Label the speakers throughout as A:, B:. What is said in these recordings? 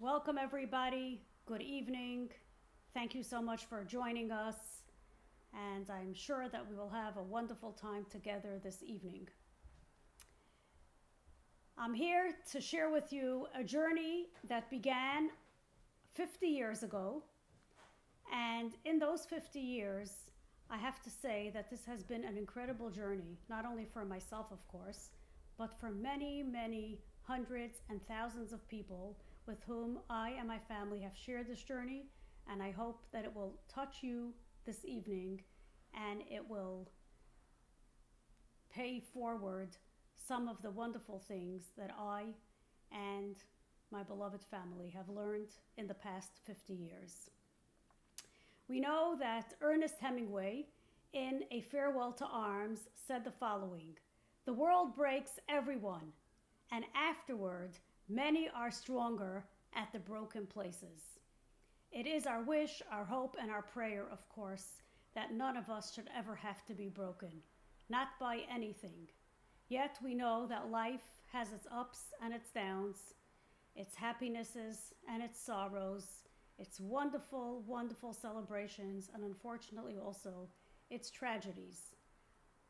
A: Welcome, everybody. Good evening. Thank you so much for joining us, and I'm sure that we will have a wonderful time together this evening. I'm here to share with you a journey that began 50 years ago, and in those 50 years, I have to say that this has been an incredible journey, not only for myself, of course, but for many, many hundreds and thousands of people with whom I and my family have shared this journey, and I hope that it will touch you this evening and it will pay forward some of the wonderful things that I and my beloved family have learned in the past 50 years. We know that Ernest Hemingway, in A Farewell to Arms, said the following: "The world breaks everyone, and afterward many are stronger at the broken places." It is our wish, our hope, and our prayer, of course, that none of us should ever have to be broken, not by anything. Yet we know that life has its ups and its downs, its happinesses and its sorrows, its wonderful, wonderful celebrations, and unfortunately also its tragedies.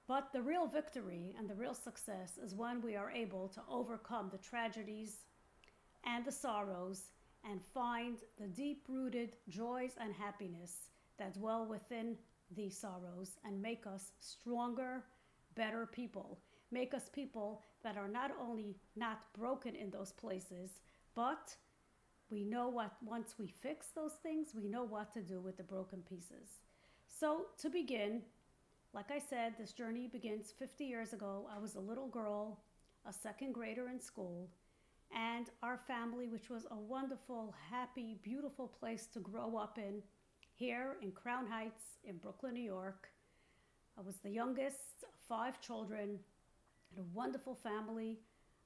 A: But the real victory and the real success is when we are able to overcome the tragedies and the sorrows and find the deep-rooted joys and happiness that dwell within these sorrows and make us stronger, better people. Make us people that are not only not broken in those places, but we know what, once we fix those things, we know what to do with the broken pieces. So to begin, like I said, this journey begins 50 years ago. I was a little girl, a second grader in school, and our family, which was a wonderful, happy, beautiful place to grow up in, here in Crown Heights in Brooklyn, New York. I was the youngest of 5 children, had a wonderful family.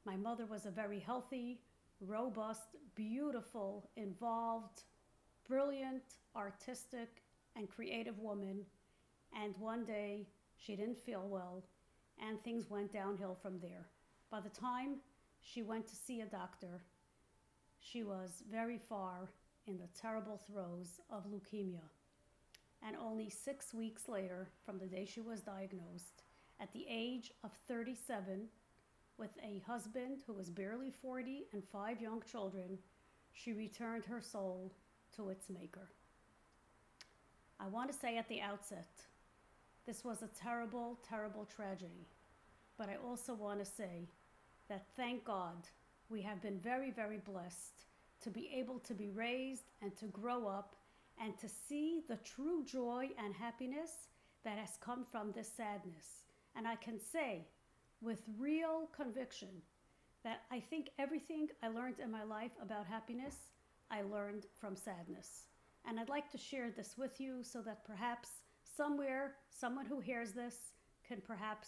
A: My mother was a very healthy, robust, beautiful, involved, brilliant, artistic, and creative woman. And one day she didn't feel well, and things went downhill from there. By the time she went to see a doctor, she was very far in the terrible throes of leukemia. And only 6 weeks later, from the day she was diagnosed, at the age of 37, with a husband who was barely 40 and 5 young children, she returned her soul to its maker. I want to say at the outset, this was a terrible, terrible tragedy. But I also want to say that thank God we have been very, very blessed to be able to be raised and to grow up and to see the true joy and happiness that has come from this sadness. And I can say with real conviction that I think everything I learned in my life about happiness, I learned from sadness. And I'd like to share this with you so that perhaps somewhere, someone who hears this can perhaps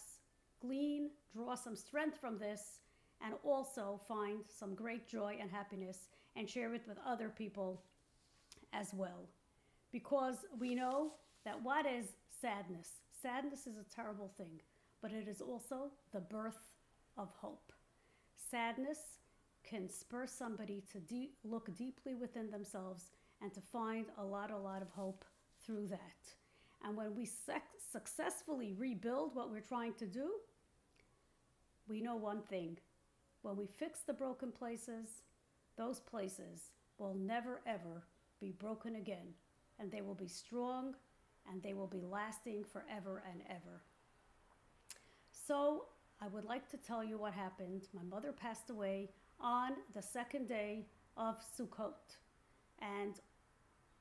A: glean, draw some strength from this, and also find some great joy and happiness and share it with other people as well. Because we know that what is sadness? Sadness is a terrible thing, but it is also the birth of hope. Sadness can spur somebody to look deeply within themselves and to find a lot of hope through that. And when we successfully rebuild what we're trying to do, we know one thing. When we fix the broken places, those places will never ever be broken again. And they will be strong and they will be lasting forever and ever. So I would like to tell you what happened. My mother passed away on the second day of Sukkot. And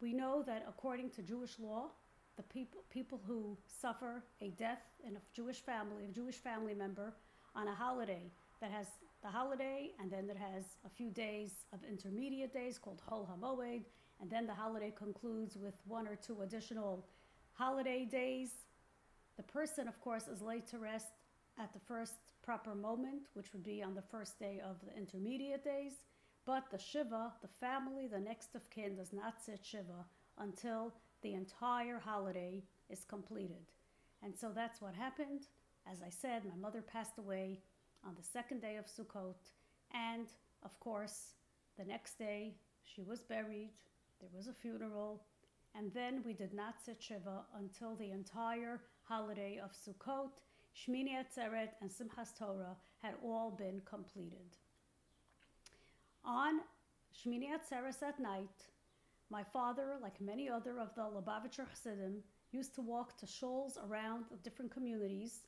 A: we know that according to Jewish law, the people who suffer a death in a Jewish family member on a holiday that has the holiday, and then it has a few days of intermediate days called Hol HaMoed, and then the holiday concludes with 1 or 2 additional holiday days. The person, of course, is laid to rest at the first proper moment, which would be on the first day of the intermediate days. But the Shiva, the family, the next of kin, does not sit Shiva until the entire holiday is completed. And so that's what happened. As I said, my mother passed away on the second day of Sukkot. And, of course, the next day, She was buried. There was a funeral. And then we did not sit Shiva until the entire holiday of Sukkot, Shmini Atzeret, and Simchas Torah had all been completed. On Shmini Atzeret at night, my father, like many other of the Lubavitcher Hasidim, used to walk to shuls around the different communities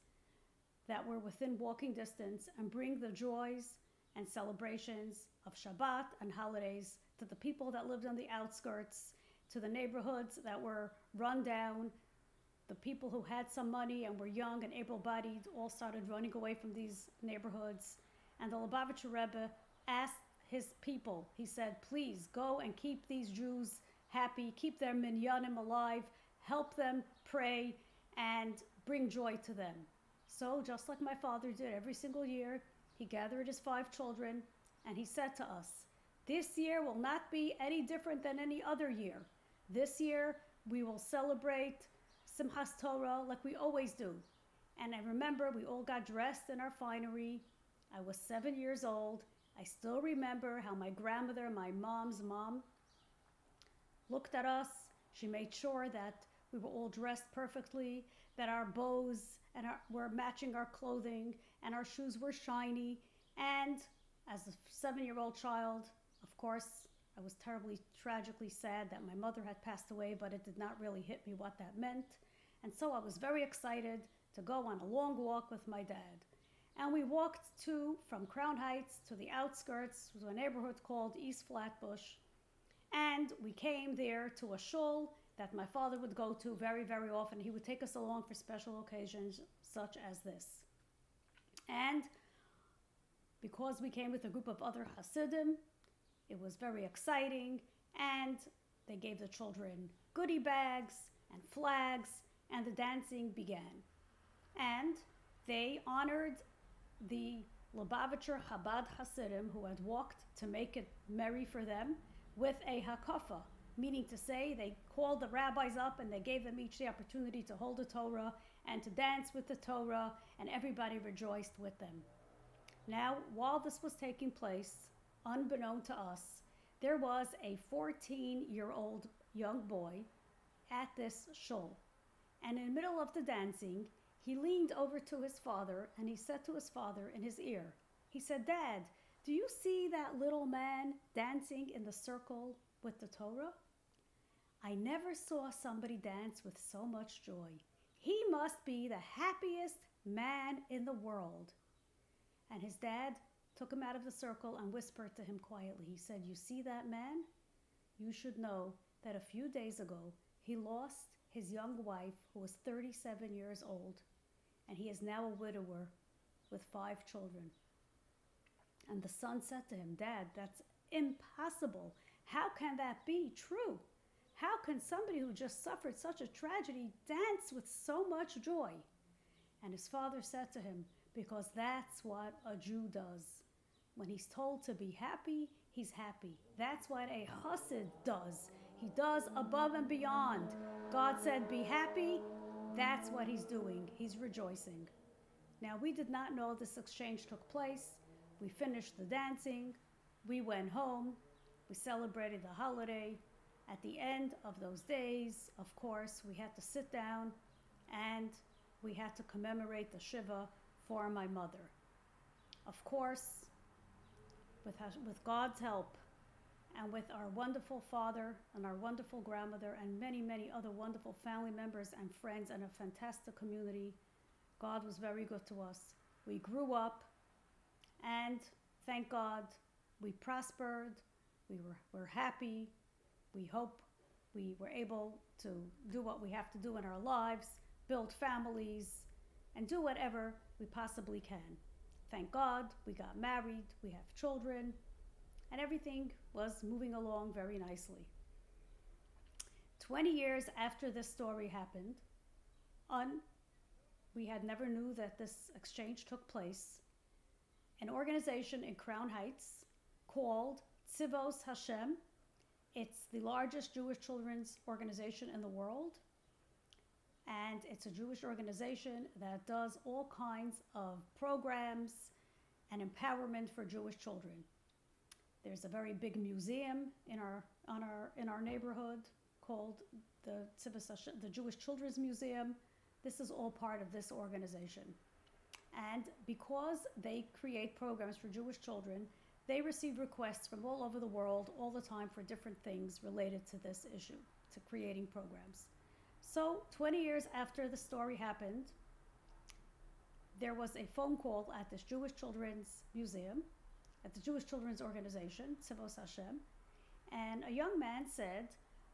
A: that were within walking distance and bring the joys and celebrations of Shabbat and holidays to the people that lived on the outskirts, to the neighborhoods that were run down. The people who had some money and were young and able-bodied all started running away from these neighborhoods. And the Lubavitcher Rebbe asked his people, he said, please go and keep these Jews happy, keep their minyanim alive, help them pray, and bring joy to them. So just like my father did every single year, he gathered his 5 children and he said to us, this year will not be any different than any other year. This year we will celebrate Simchas Torah like we always do. And I remember we all got dressed in our finery. I was 7 years old. I still remember how my grandmother, my mom's mom, looked at us. She made sure that we were all dressed perfectly, that our bows were matching our clothing, and our shoes were shiny. And as a 7-year-old child, of course, I was terribly, tragically sad that my mother had passed away, but it did not really hit me what that meant. And so I was very excited to go on a long walk with my dad. And we walked from Crown Heights to the outskirts, to a neighborhood called East Flatbush. And we came there to a shul that my father would go to very, very often. He would take us along for special occasions such as this. And because we came with a group of other Hasidim, it was very exciting, and they gave the children goodie bags and flags, and the dancing began. And they honored the Lubavitcher Chabad Hasidim who had walked to make it merry for them with a hakafa, meaning to say they called the rabbis up and they gave them each the opportunity to hold the Torah and to dance with the Torah, and everybody rejoiced with them. Now, while this was taking place, unbeknown to us, there was a 14-year-old young boy at this shul. And in the middle of the dancing, he leaned over to his father and he said to his father in his ear, he said, Dad, do you see that little man dancing in the circle with the Torah? I never saw somebody dance with so much joy. He must be the happiest man in the world. And his dad took him out of the circle and whispered to him quietly. He said, you see that man? You should know that a few days ago, he lost his young wife, who was 37 years old, and he is now a widower with 5 children. And the son said to him, Dad, that's impossible. How can that be true? How can somebody who just suffered such a tragedy dance with so much joy? And his father said to him, because that's what a Jew does. When he's told to be happy, he's happy. That's what a Hasid does. He does above and beyond. God said, be happy. That's what he's doing. He's rejoicing. Now, we did not know this exchange took place. We finished the dancing. We went home. We celebrated the holiday. At the end of those days, of course, we had to sit down and we had to commemorate the Shiva for my mother. Of course, with God's help and with our wonderful father and our wonderful grandmother and many, many other wonderful family members and friends and a fantastic community, God was very good to us. We grew up, and thank God, we prospered, we were happy. We hope we were able to do what we have to do in our lives, build families, and do whatever we possibly can. Thank God, we got married, we have children, and everything was moving along very nicely. 20 years after this story happened, we had never knew that this exchange took place. An organization in Crown Heights called Tzivos Hashem. It's the largest Jewish children's organization in the world. And it's a Jewish organization that does all kinds of programs and empowerment for Jewish children. There's a very big museum in our neighborhood called the Jewish Children's Museum. This is all part of this organization. And because they create programs for Jewish children, they receive requests from all over the world all the time for different things related to this issue, to creating programs. So 20 years after the story happened, there was a phone call at this Jewish Children's Museum, at the Jewish Children's Organization, Tzivos Hashem, and a young man said,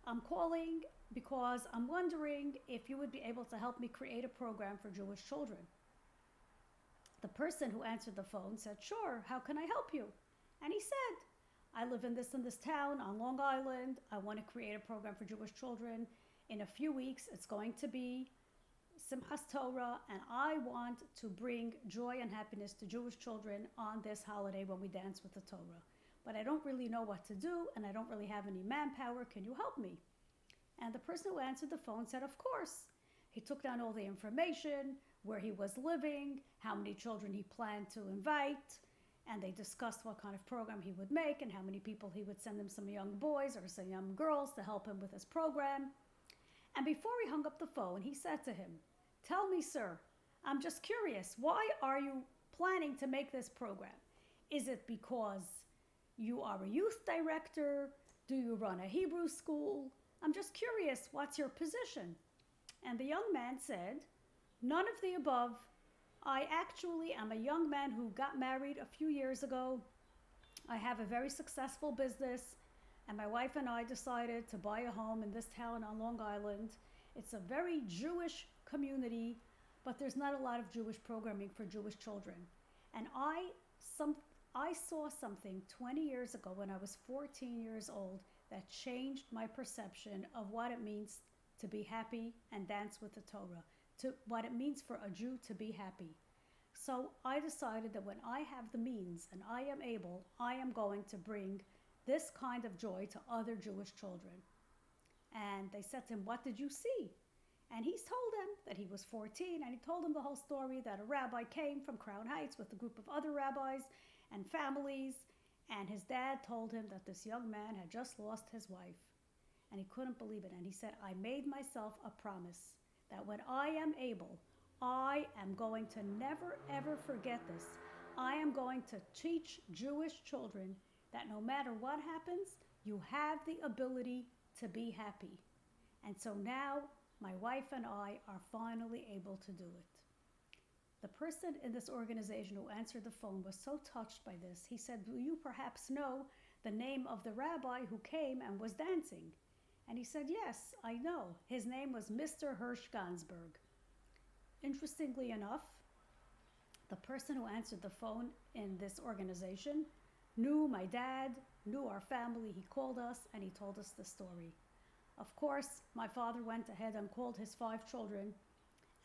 A: I'm calling because I'm wondering if you would be able to help me create a program for Jewish children. The person who answered the phone said, sure, how can I help you? And he said, I live in this town on Long Island. I want to create a program for Jewish children. In a few weeks, it's going to be Simchas Torah, and I want to bring joy and happiness to Jewish children on this holiday when we dance with the Torah. But I don't really know what to do, and I don't really have any manpower. Can you help me? And the person who answered the phone said, of course. He took down all the information, where he was living, how many children he planned to invite, and they discussed what kind of program he would make and how many people he would send him, some young boys or some young girls to help him with his program. And before he hung up the phone, he said to him, tell me, sir, I'm just curious, why are you planning to make this program? Is it because you are a youth director? Do you run a Hebrew school? I'm just curious, what's your position? And the young man said, none of the above. I actually am a young man who got married a few years ago. I have a very successful business, and my wife and I decided to buy a home in this town on Long Island. It's a very Jewish community, but there's not a lot of Jewish programming for Jewish children. And I saw something 20 years ago when I was 14 years old that changed my perception of what it means to be happy and dance with the Torah, to what it means for a Jew to be happy. So I decided that when I have the means and I am able, I am going to bring this kind of joy to other Jewish children. And they said to him, what did you see? And he told them that he was 14, and he told them the whole story that a rabbi came from Crown Heights with a group of other rabbis and families, and his dad told him that this young man had just lost his wife. And he couldn't believe it. And he said, I made myself a promise that when I am able, I am going to never ever forget this. I am going to teach Jewish children that no matter what happens, you have the ability to be happy. And so now my wife and I are finally able to do it. The person in this organization who answered the phone was so touched by this. He said, do you perhaps know the name of the rabbi who came and was dancing? And he said, yes, I know. His name was Mr. Hirsch Gansberg. Interestingly enough, the person who answered the phone in this organization knew my dad, knew our family. He called us and he told us the story. Of course, my father went ahead and called his 5 children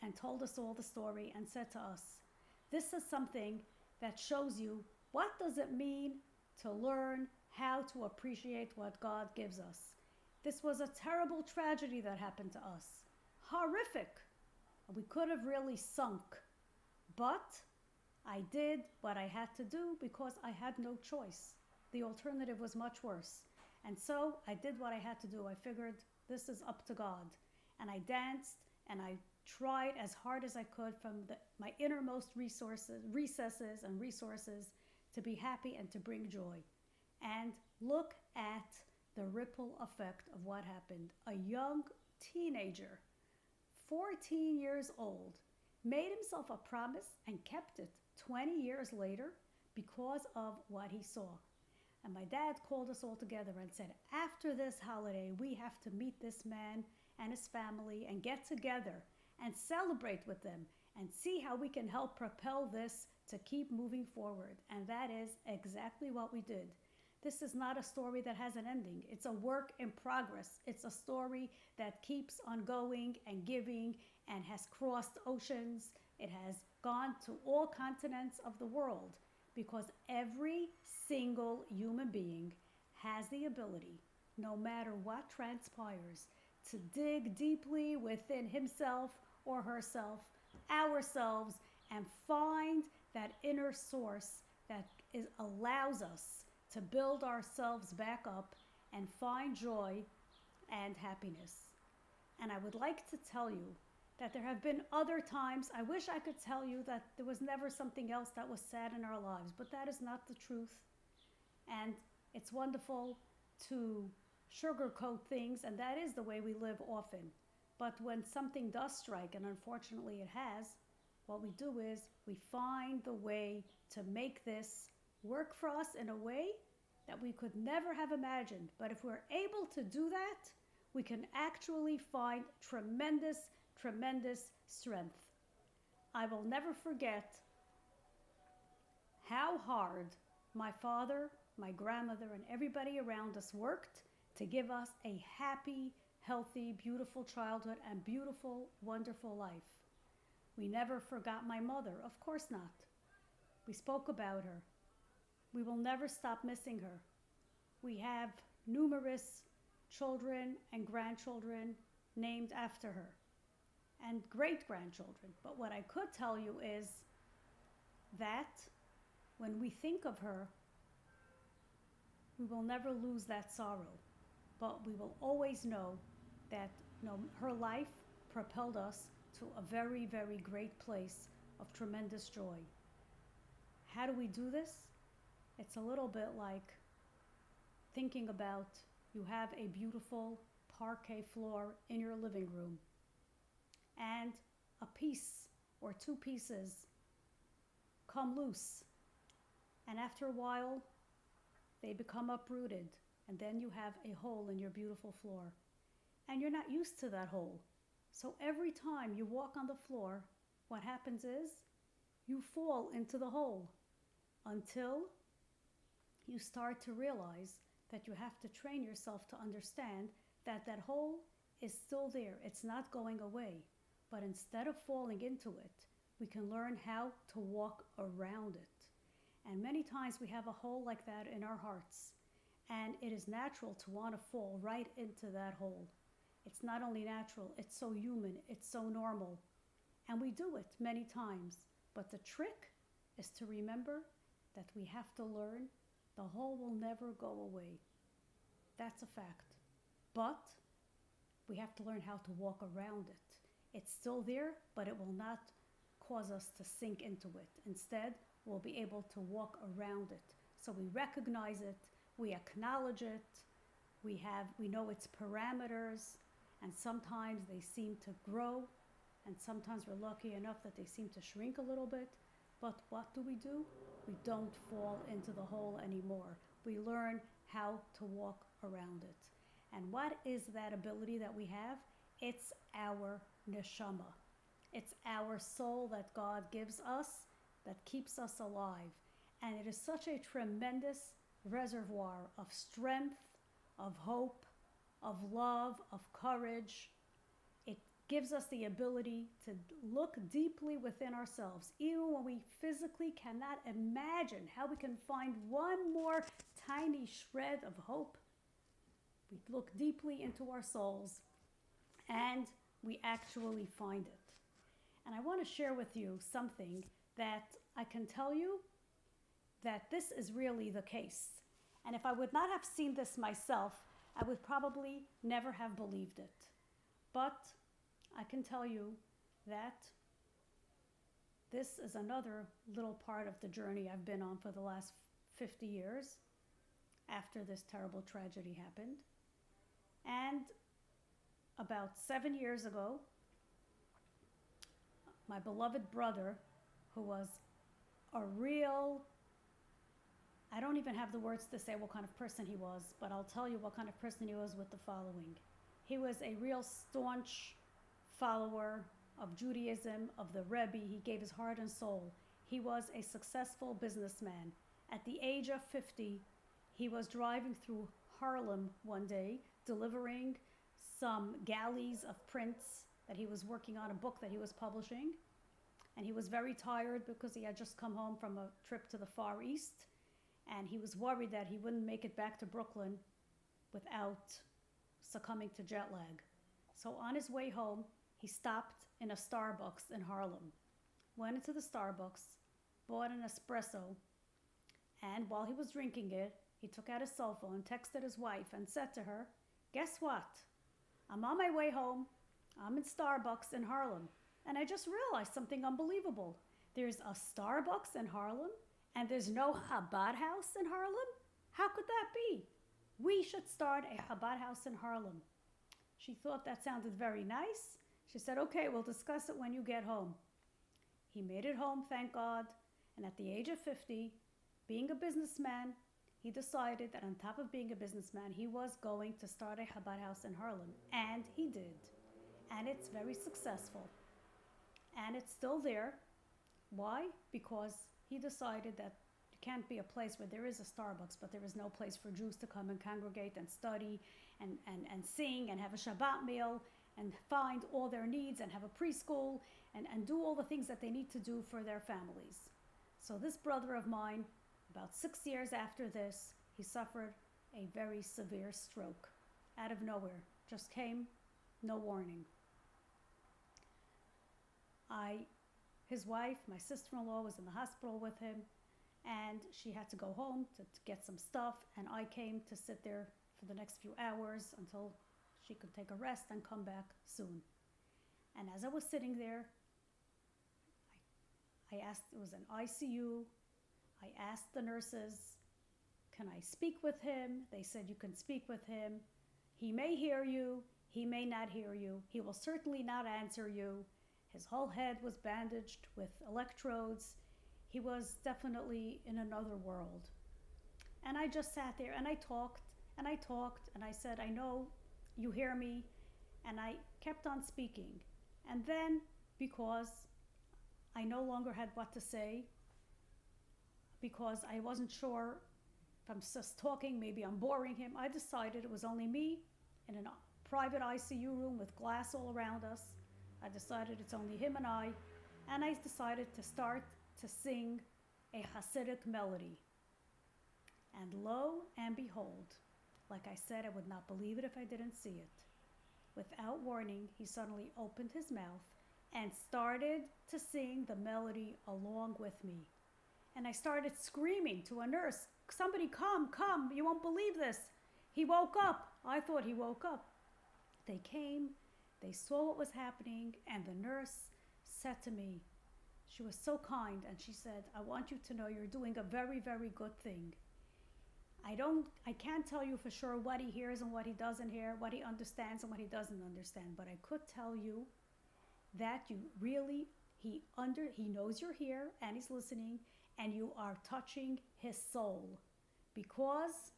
A: and told us all the story and said to us, this is something that shows you what does it mean to learn how to appreciate what God gives us. This was a terrible tragedy that happened to us. Horrific. We could have really sunk. But I did what I had to do because I had no choice. The alternative was much worse. And so I did what I had to do. I figured this is up to God. And I danced and I tried as hard as I could from my innermost recesses and resources to be happy and to bring joy. And look at the ripple effect of what happened. A young teenager, 14 years old, made himself a promise and kept it 20 years later because of what he saw. And my dad called us all together and said, after this holiday, we have to meet this man and his family and get together and celebrate with them and see how we can help propel this to keep moving forward. And that is exactly what we did. This is not a story that has an ending. It's a work in progress. It's a story that keeps on going and giving and has crossed oceans. It has gone to all continents of the world because every single human being has the ability, no matter what transpires, to dig deeply within himself or herself, ourselves, and find that inner source that allows us to build ourselves back up and find joy and happiness. And I would like to tell you that there have been other times, I wish I could tell you that there was never something else that was sad in our lives, but that is not the truth. And it's wonderful to sugarcoat things, and that is the way we live often. But when something does strike, and unfortunately it has, what we do is we find the way to make this work for us in a way that we could never have imagined. But if we're able to do that, we can actually find tremendous, tremendous strength. I will never forget how hard my father, my grandmother, and everybody around us worked to give us a happy, healthy, beautiful childhood and beautiful, wonderful life. We never forgot my mother, of course not. We spoke about her. We will never stop missing her. We have numerous children and grandchildren named after her, and great-grandchildren. But what I could tell you is that when we think of her, we will never lose that sorrow, but we will always know that her life propelled us to a very, very great place of tremendous joy. How do we do this? It's a little bit like thinking about you have a beautiful parquet floor in your living room, and a piece or two pieces come loose, and after a while they become uprooted, and then you have a hole in your beautiful floor, and you're not used to that hole. So every time you walk on the floor, what happens is you fall into the hole until you start to realize that you have to train yourself to understand that that hole is still there. It's not going away. But instead of falling into it, we can learn how to walk around it. And many times we have a hole like that in our hearts, and it is natural to want to fall right into that hole. It's not only natural, it's so human, it's so normal. And we do it many times. But the trick is to remember that we have to learn the hole will never go away. That's a fact. But we have to learn how to walk around it. It's still there, but it will not cause us to sink into it. Instead, we'll be able to walk around it. So we recognize it, we acknowledge it, we know its parameters, and sometimes they seem to grow, and sometimes we're lucky enough that they seem to shrink a little bit. But what do? We don't fall into the hole anymore. We learn how to walk around it. And what is that ability that we have? It's our neshama. It's our soul that God gives us that keeps us alive. And it is such a tremendous reservoir of strength, of hope, of love, of courage. It gives us the ability to look deeply within ourselves, even when we physically cannot imagine how we can find one more tiny shred of hope. We look deeply into our souls and we actually find it. And I want to share with you something that I can tell you that this is really the case. And if I would not have seen this myself, I would probably never have believed it. But I can tell you that this is another little part of the journey I've been on for the last 50 years after this terrible tragedy happened. And about 7 years ago, my beloved brother, who was a real, I don't even have the words to say what kind of person he was, but I'll tell you what kind of person he was with the following. He was a real staunch follower of Judaism, of the Rebbe. He gave his heart and soul. He was a successful businessman. At the age of 50, he was driving through Harlem one day, delivering some galleys of prints that he was working on, a book that he was publishing. And he was very tired because he had just come home from a trip to the Far East. And he was worried that he wouldn't make it back to Brooklyn without succumbing to jet lag. So on his way home, he stopped in a Starbucks in Harlem, went into the Starbucks, bought an espresso, And while he was drinking it, he took out his cell phone, texted his wife, and said to her, "Guess what? I'm on my way home. I'm in Starbucks in Harlem. And I just realized something unbelievable. There's a Starbucks in Harlem, and there's no Chabad house in Harlem? How could that be? We should start a Chabad house in Harlem." She thought that sounded very nice. She said, "Okay, we'll discuss it when you get home." He made it home, thank God. And at the age of 50, being a businessman, he decided that on top of being a businessman, he was going to start a Chabad house in Harlem. And he did. And it's very successful. And it's still there. Why? Because he decided that it can't be a place where there is a Starbucks, but there is no place for Jews to come and congregate and study and sing and have a Shabbat meal and find all their needs and have a preschool and do all the things that they need to do for their families. So this brother of mine, about 6 years after this, he suffered a very severe stroke out of nowhere. Just came, no warning. His wife, my sister-in-law, was in the hospital with him, and she had to go home to get some stuff, and I came to sit there for the next few hours until she could take a rest and come back soon. And as I was sitting there, I asked, it was an ICU, I asked the nurses, "Can I speak with him?" They said, "You can speak with him. He may hear you, he may not hear you. He will certainly not answer you." His whole head was bandaged with electrodes. He was definitely in another world. And I just sat there and I talked and I talked and I said, "I know you hear me." And I kept on speaking. And then, because I no longer had what to say, because I wasn't sure if I'm just talking, maybe I'm boring him, I decided it was only me in a private ICU room with glass all around us. I decided it's only him and I decided to start to sing a Hasidic melody. And lo and behold, like I said, I would not believe it if I didn't see it. Without warning, he suddenly opened his mouth and started to sing the melody along with me. And I started screaming to a nurse, "Somebody come, you won't believe this. He woke up." I thought he woke up. They came, they saw what was happening, and the nurse said to me, she was so kind, and she said, "I want you to know you're doing a very, very good thing. I can't tell you for sure what he hears and what he doesn't hear, what he understands and what he doesn't understand, but I could tell you that you really, he knows you're here and he's listening, and you are touching his soul, because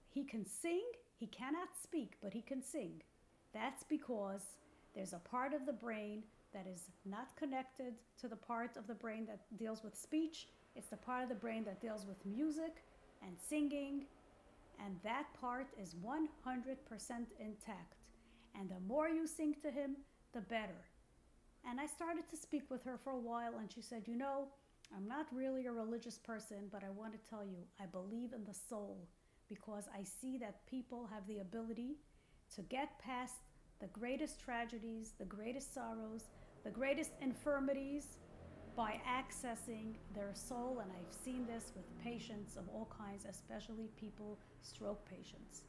A: he can sing. He cannot speak, but he can sing. That's because there's a part of the brain that is not connected to the part of the brain that deals with speech. It's the part of the brain that deals with music and singing, and that part is 100% intact. And the more you sing to him, the better." And I started to speak with her for a while, and she said, "You know, I'm not really a religious person, but I want to tell you, I believe in the soul, because I see that people have the ability to get past the greatest tragedies, the greatest sorrows, the greatest infirmities by accessing their soul." And I've seen this with patients of all kinds, especially stroke patients.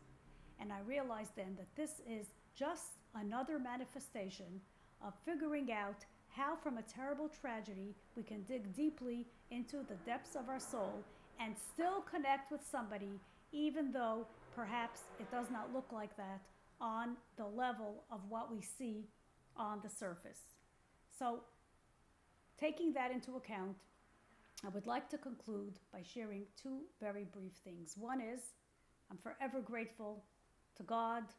A: And I realized then that this is just another manifestation of figuring out how from a terrible tragedy we can dig deeply into the depths of our soul and still connect with somebody, even though perhaps it does not look like that on the level of what we see on the surface. So, taking that into account, I would like to conclude by sharing two very brief things. One is, I'm forever grateful to God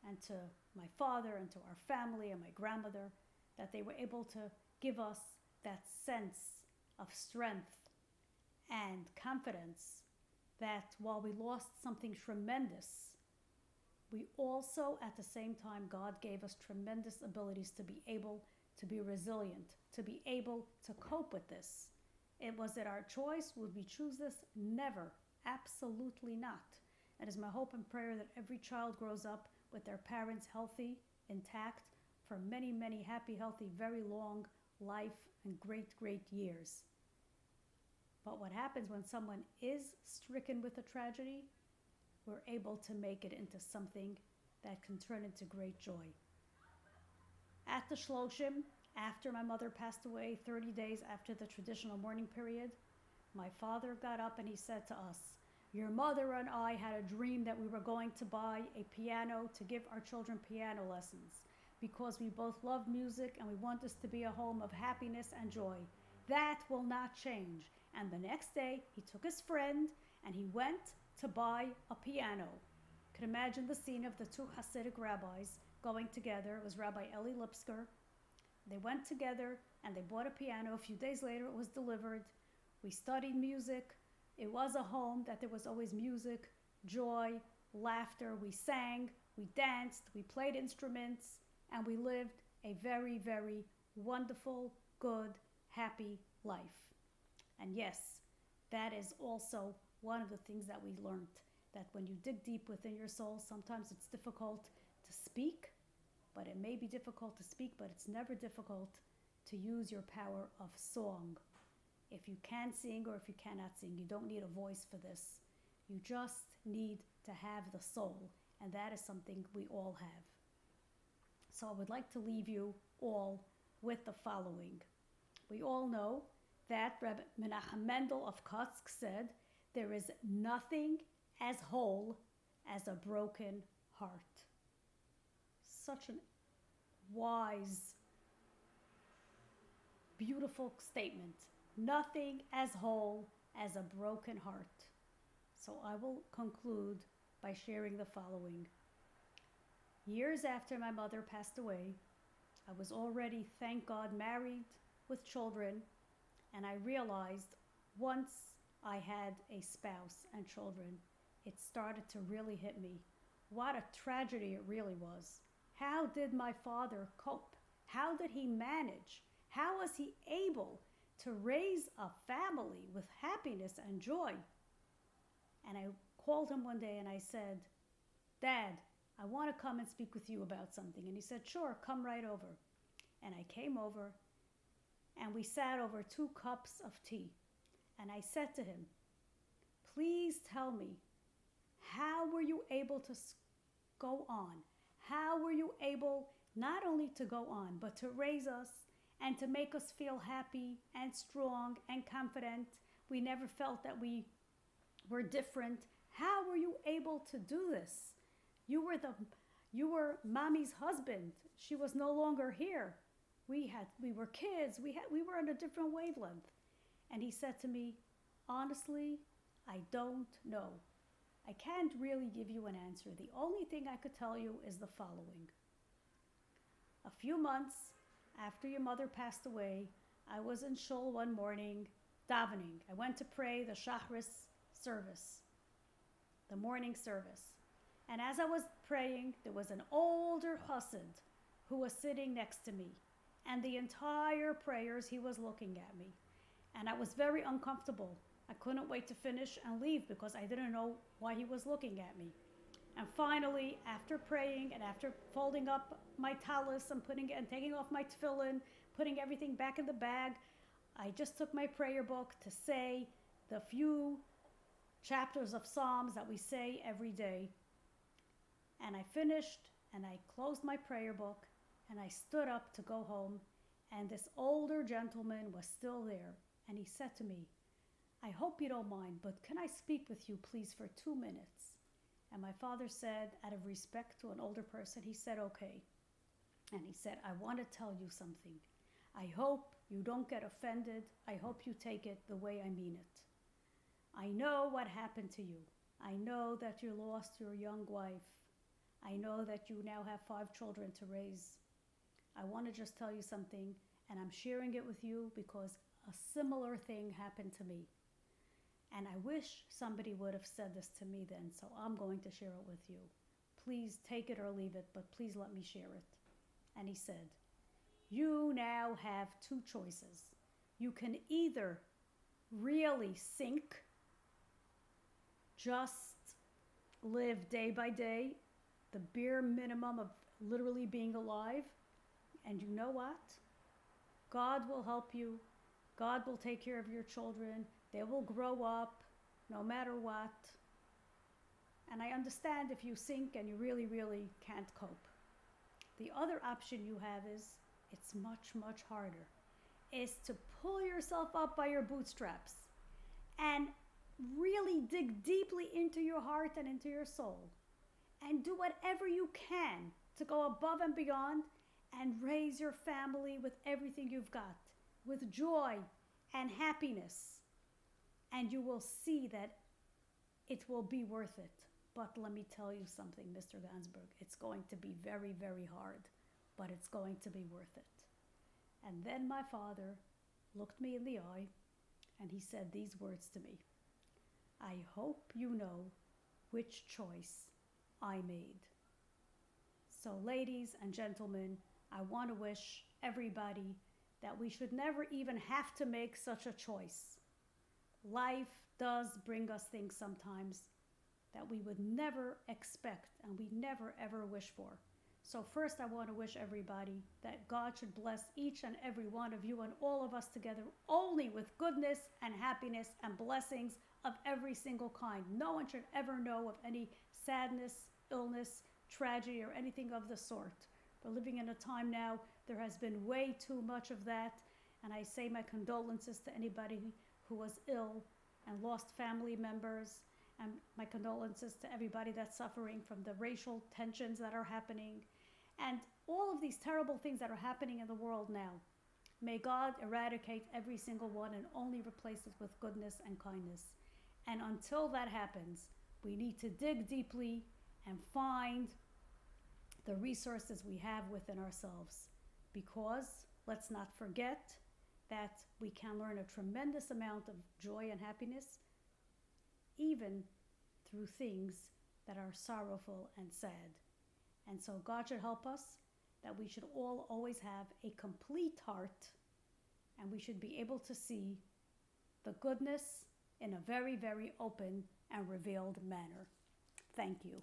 A: and to my father and to our family and my grandmother that they were able to give us that sense of strength and confidence that while we lost something tremendous, we also, at the same time, God gave us tremendous abilities to be able to be resilient, to be able to cope with this. Was it our choice? Would we choose this? Never. Absolutely not. It is my hope and prayer that every child grows up with their parents healthy, intact, for many, many happy, healthy, very long life and great, great years. But what happens when someone is stricken with a tragedy, we're able to make it into something that can turn into great joy. At the Shloshim, after my mother passed away, 30 days after the traditional mourning period, my father got up and he said to us, your mother and I had a dream that we were going to buy a piano to give our children piano lessons because we both love music and we want this to be a home of happiness and joy. That will not change. And the next day, he took his friend and he went to buy a piano. You can imagine the scene of the two Hasidic rabbis going together. It was Rabbi Eli Lipsker. They went together and they bought a piano. A few days later, it was delivered. We studied music. It was a home that there was always music, joy, laughter. We sang, we danced, we played instruments, and we lived a very, very wonderful, good, happy life. And yes, that is also one of the things that we learned, that when you dig deep within your soul, sometimes it's difficult to speak, but it may be difficult to speak, but it's never difficult to use your power of song. If you can sing or if you cannot sing, you don't need a voice for this. You just need to have the soul, and that is something we all have. So I would like to leave you all with the following. We all know that Rabbi Menachem Mendel of Kotsk said, there is nothing as whole as a broken heart. Such a wise, beautiful statement. Nothing as whole as a broken heart. So I will conclude by sharing the following. Years after my mother passed away, I was already, thank God, married with children, and I realized once I had a spouse and children, it started to really hit me. What a tragedy it really was. How did my father cope? How did he manage? How was he able to raise a family with happiness and joy? And I called him one day and I said, Dad, I want to come and speak with you about something. And he said, sure, come right over. And I came over and we sat over 2 cups of tea. And I said to him, please tell me, how were you able to go on? How were you able not only to go on, but to raise us and to make us feel happy and strong and confident? We never felt that we were different. How were you able to do this? You were mommy's husband. She was no longer here. We were kids. We were on a different wavelength. And he said to me, honestly, I don't know. I can't really give you an answer. The only thing I could tell you is the following. A few months after your mother passed away, I was in shul one morning davening. I went to pray the Shachris service, the morning service. And as I was praying, there was an older chassid who was sitting next to me. And the entire prayers, he was looking at me. And I was very uncomfortable. I couldn't wait to finish and leave because I didn't know why he was looking at me. And finally, after praying and after folding up my talis and taking off my tefillin, putting everything back in the bag, I just took my prayer book to say the few chapters of Psalms that we say every day. And I finished and I closed my prayer book and I stood up to go home, and this older gentleman was still there, and he said to me, I hope you don't mind, but can I speak with you please for 2 minutes? And my father said, out of respect to an older person, he said, okay. And he said, I want to tell you something. I hope you don't get offended. I hope you take it the way I mean it. I know what happened to you. I know that you lost your young wife. I know that you now have 5 children to raise. I want to just tell you something, and I'm sharing it with you because a similar thing happened to me. And I wish somebody would have said this to me then, so I'm going to share it with you. Please take it or leave it, but please let me share it. And he said, you now have 2 choices. You can either really sink, just live day by day, the bare minimum of literally being alive, and you know what? God will help you. God will take care of your children. They will grow up no matter what. And I understand if you sink and you really, really can't cope. The other option you have is, it's much, much harder, is to pull yourself up by your bootstraps and really dig deeply into your heart and into your soul and do whatever you can to go above and beyond and raise your family with everything you've got, with joy and happiness. And you will see that it will be worth it. But let me tell you something, Mr. Gansberg. It's going to be very, very hard, but it's going to be worth it. And then my father looked me in the eye and he said these words to me. I hope you know which choice I made. So ladies and gentlemen, I want to wish everybody that we should never even have to make such a choice. Life does bring us things sometimes that we would never expect and we never ever wish for. So first I want to wish everybody that God should bless each and every one of you and all of us together only with goodness and happiness and blessings of every single kind. No one should ever know of any sadness, illness, tragedy, or anything of the sort. We're living in a time now, there has been way too much of that, and I say my condolences to anybody who was ill and lost family members, and my condolences to everybody that's suffering from the racial tensions that are happening and all of these terrible things that are happening in the world now. May God eradicate every single one and only replace it with goodness and kindness. And until that happens, we need to dig deeply and find the resources we have within ourselves. Because let's not forget that we can learn a tremendous amount of joy and happiness even through things that are sorrowful and sad. And so God should help us that we should all always have a complete heart and we should be able to see the goodness in a very, very open and revealed manner. Thank you.